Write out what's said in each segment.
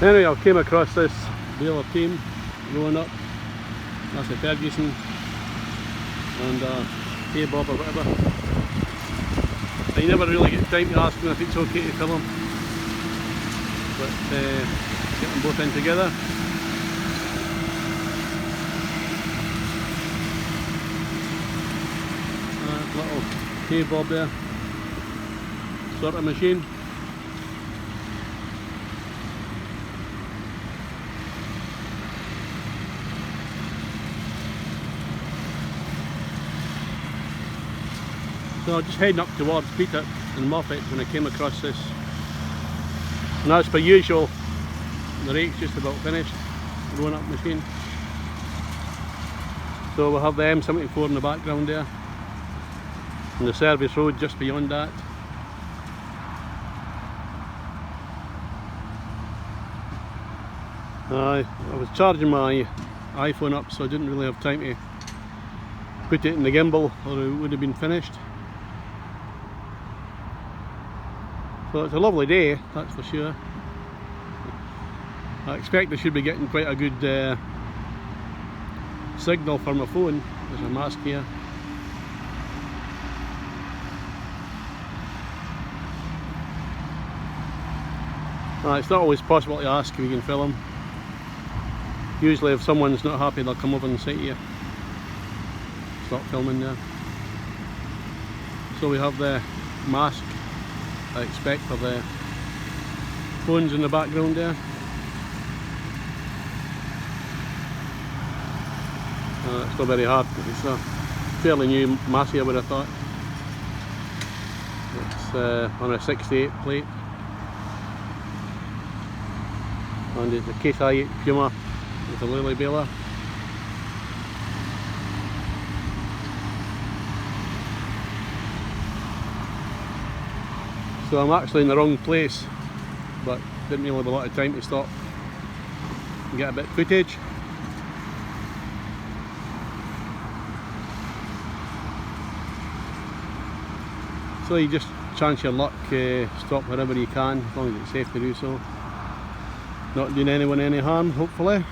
Anyway, I came across this Baler team rolling up. That's a Ferguson and Bob or whatever. I never really get time to ask them if it's okay to film them, but get them both in together. Little Bob there, sort of machine. So just heading up towards Nr Moffat when I came across this, and as per usual the rake's just about finished, rolling up machine. So we'll have the M74 in the background there, and the service road just beyond that. I was charging my iPhone up, so I didn't really have time to put it in the gimbal or it would have been finished. So it's a lovely day, that's for sure. I expect I should be getting quite a good signal for my phone. There's a mask here. It's not always possible to ask if you can film. Usually if someone's not happy they'll come over and say to you, stop filming there. So we have the mask, I expect, for the phones in the background there. It's not very hard, it's a fairly new Massey, I would have thought. It's on a 68 plate, and it's a CASEiH Puma with a Lely Baler. So I'm actually in the wrong place, but didn't really have a lot of time to stop and get a bit of footage. So you just chance your luck, stop wherever you can, as long as it's safe to do so. Not doing anyone any harm, hopefully.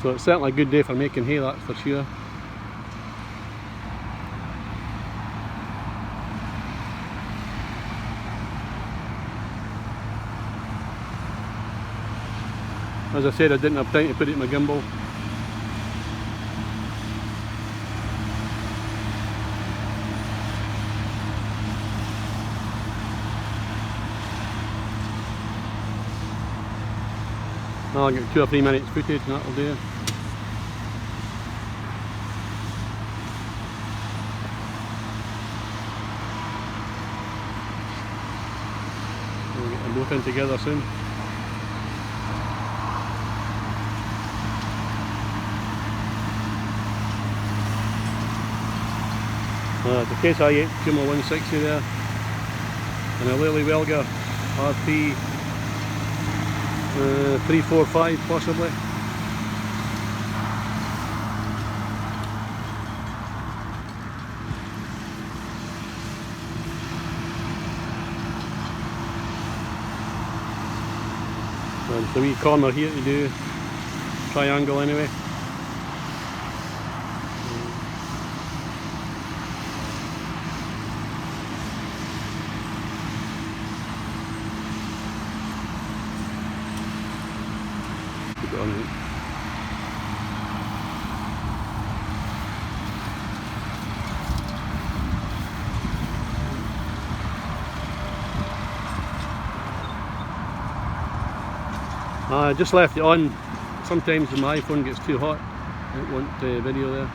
So it's certainly a good day for making hay, that's for sure. As I said, I didn't have time to put it in my gimbal. I'll get 2 or 3 minutes footage and that'll do. We'll get them both in together soon. The CASEiH Puma 160 there, and a Lely Welger RP 345 possibly. And the wee corner here to do triangle anyway. Keep it on it. I just left it on. Sometimes when my iPhone gets too hot, I don't want video there.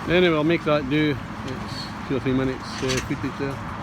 Anyway, I'll make that do. It's 2 or 3 minutes footage there.